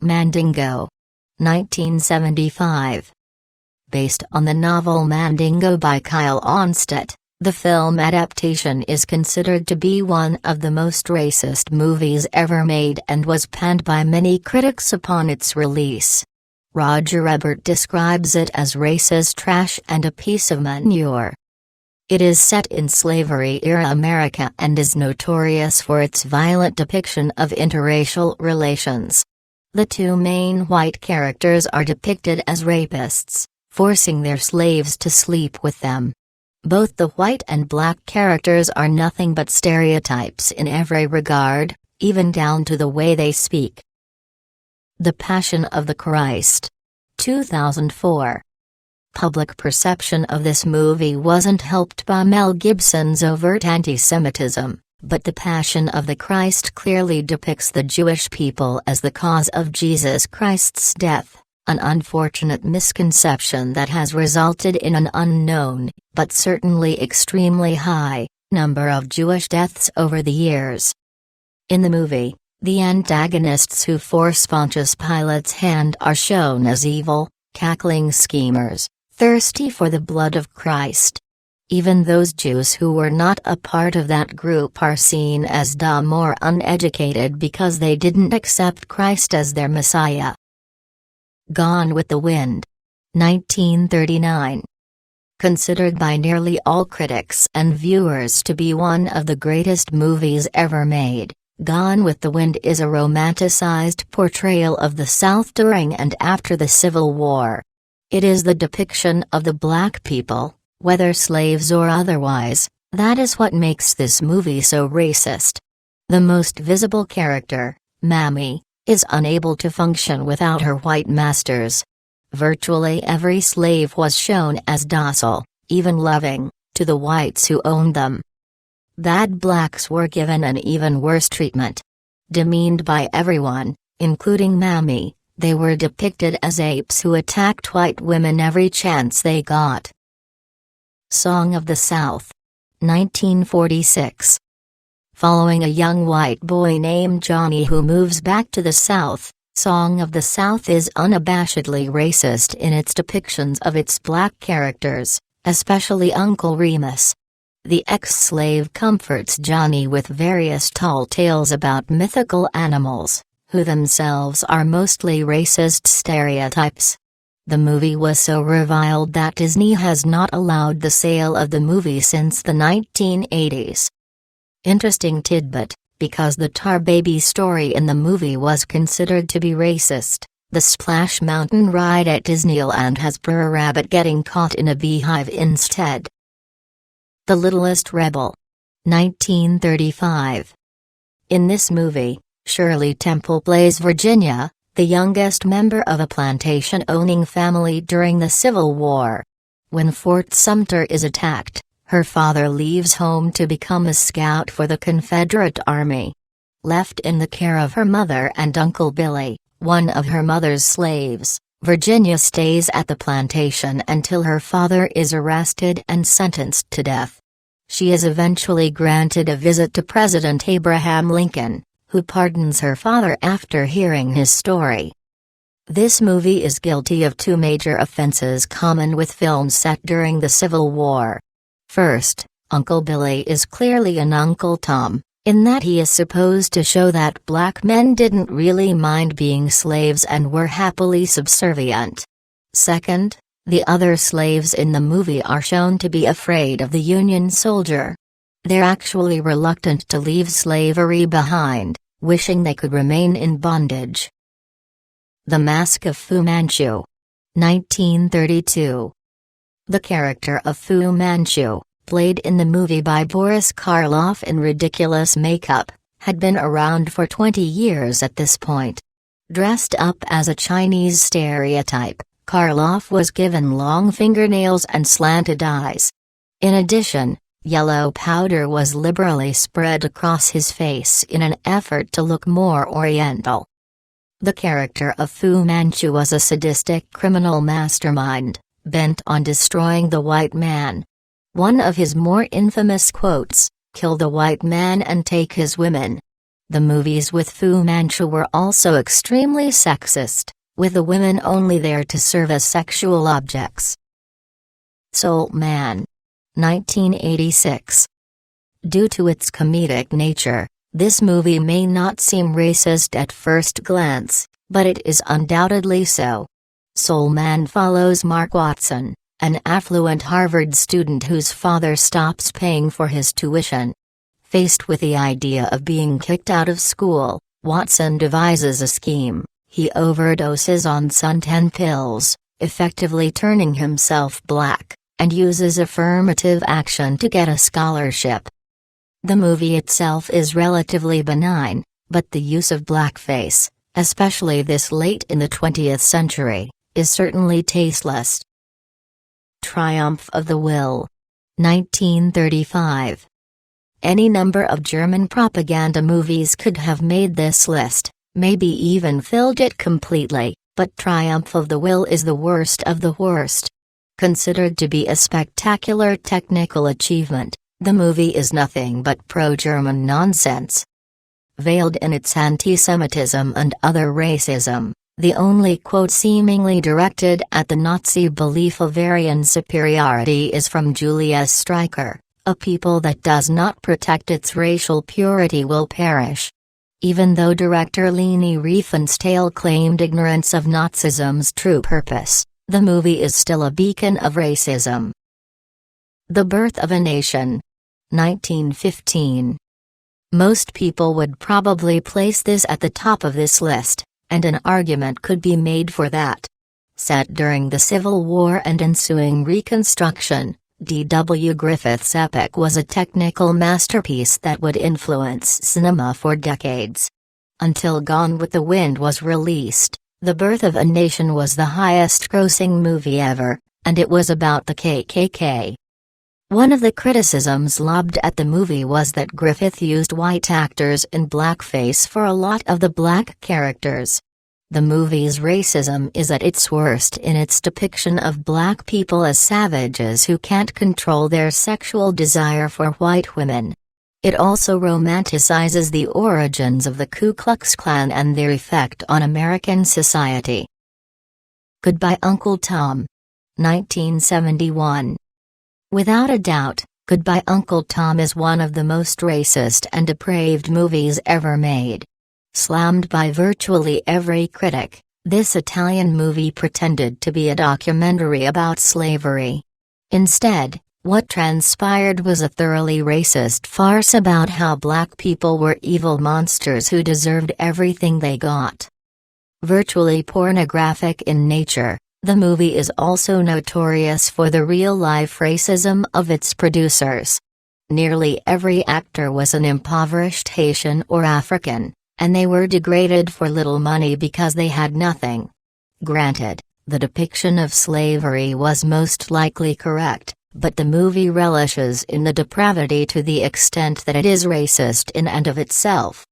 Mandingo. 1975. Based on the novel Mandingo by Kyle Onstedt, the film adaptation is considered to be one of the most racist movies ever made and was panned by many critics upon its release. Roger Ebert describes it as racist trash and a piece of manure. It is set in slavery-era America and is notorious for its violent depiction of interracial relations. The two main white characters are depicted as rapists, forcing their slaves to sleep with them. Both the white and black characters are nothing but stereotypes in every regard, even down to the way they speak. The Passion of the Christ. 2004. Public perception of this movie wasn't helped by Mel Gibson's overt anti-Semitism, but The Passion of the Christ clearly depicts the Jewish people as the cause of Jesus Christ's death, an unfortunate misconception that has resulted in an unknown, but certainly extremely high, number of Jewish deaths over the years. In the movie, the antagonists who force Pontius Pilate's hand are shown as evil, cackling schemers, thirsty for the blood of Christ. Even those Jews who were not a part of that group are seen as dumb or uneducated because they didn't accept Christ as their Messiah. Gone with the Wind. 1939. Considered by nearly all critics and viewers to be one of the greatest movies ever made, Gone with the Wind is a romanticized portrayal of the South during and after the Civil War. It is the depiction of the black people, whether slaves or otherwise, that is what makes this movie so racist. The most visible character, Mammy, is unable to function without her white masters. Virtually every slave was shown as docile, even loving, to the whites who owned them. Bad blacks were given an even worse treatment. Demeaned by everyone, including Mammy, they were depicted as apes who attacked white women every chance they got. Song of the South. 1946. Following a young white boy named Johnny who moves back to the South, Song of the South is unabashedly racist in its depictions of its black characters, especially Uncle Remus. The ex-slave comforts Johnny with various tall tales about mythical animals, who themselves are mostly racist stereotypes. The movie was so reviled that Disney has not allowed the sale of the movie since the 1980s. Interesting tidbit, because the Tar Baby story in the movie was considered to be racist, the Splash Mountain ride at Disneyland has Brer Rabbit getting caught in a beehive instead. The Littlest Rebel. 1935. In this movie, Shirley Temple plays Virginia, the youngest member of a plantation-owning family during the Civil War. When Fort Sumter is attacked, her father leaves home to become a scout for the Confederate Army. Left in the care of her mother and Uncle Billy, one of her mother's slaves, Virginia stays at the plantation until her father is arrested and sentenced to death. She is eventually granted a visit to President Abraham Lincoln, who pardons her father after hearing his story. This movie is guilty of two major offenses common with films set during the Civil War. First, Uncle Billy is clearly an Uncle Tom, in that he is supposed to show that black men didn't really mind being slaves and were happily subservient. Second, the other slaves in the movie are shown to be afraid of the Union soldier. They're actually reluctant to leave slavery behind, wishing they could remain in bondage. The Mask of Fu Manchu. 1932. The character of Fu Manchu, played in the movie by Boris Karloff in ridiculous makeup, had been around for 20 years at this point. Dressed up as a Chinese stereotype, Karloff was given long fingernails and slanted eyes. In addition, yellow powder was liberally spread across his face in an effort to look more oriental. The character of Fu Manchu was a sadistic criminal mastermind, bent on destroying the white man. One of his more infamous quotes, "Kill the white man and take his women," The movies with Fu Manchu were also extremely sexist, with the women only there to serve as sexual objects. Soul Man. 1986. Due to its comedic nature, this movie may not seem racist at first glance, but it is undoubtedly so. Soul Man follows Mark Watson, an affluent Harvard student whose father stops paying for his tuition. Faced with the idea of being kicked out of school, Watson devises a scheme. He overdoses on suntan pills, effectively turning himself black, and uses affirmative action to get a scholarship. The movie itself is relatively benign, but the use of blackface, especially this late in the 20th century, is certainly tasteless. Triumph of the Will. 1935. Any number of German propaganda movies could have made this list, maybe even filled it completely, but Triumph of the Will is the worst of the worst. Considered to be a spectacular technical achievement, the movie is nothing but pro-German nonsense. Veiled in its anti-Semitism and other racism, the only quote seemingly directed at the Nazi belief of Aryan superiority is from Julius Streicher: "A people that does not protect its racial purity will perish." Even though director Leni Riefenstahl claimed ignorance of Nazism's true purpose, the movie is still a beacon of racism. The Birth of a Nation. 1915. Most people would probably place this at the top of this list, and an argument could be made for that. Set during the Civil War and ensuing Reconstruction, D.W. Griffith's epic was a technical masterpiece that would influence cinema for decades. Until Gone with the Wind was released, The Birth of a Nation was the highest-grossing movie ever, and it was about the KKK. One of the criticisms lobbed at the movie was that Griffith used white actors in blackface for a lot of the black characters. The movie's racism is at its worst in its depiction of black people as savages who can't control their sexual desire for white women. It also romanticizes the origins of the Ku Klux Klan and their effect on American society. Goodbye Uncle Tom. 1971. Without a doubt, Goodbye Uncle Tom is one of the most racist and depraved movies ever made. Slammed by virtually every critic, this Italian movie pretended to be a documentary about slavery. Instead, what transpired was a thoroughly racist farce about how black people were evil monsters who deserved everything they got. Virtually pornographic in nature, the movie is also notorious for the real-life racism of its producers. Nearly every actor was an impoverished Haitian or African, and they were degraded for little money because they had nothing. Granted, the depiction of slavery was most likely correct, but the movie relishes in the depravity to the extent that it is racist in and of itself.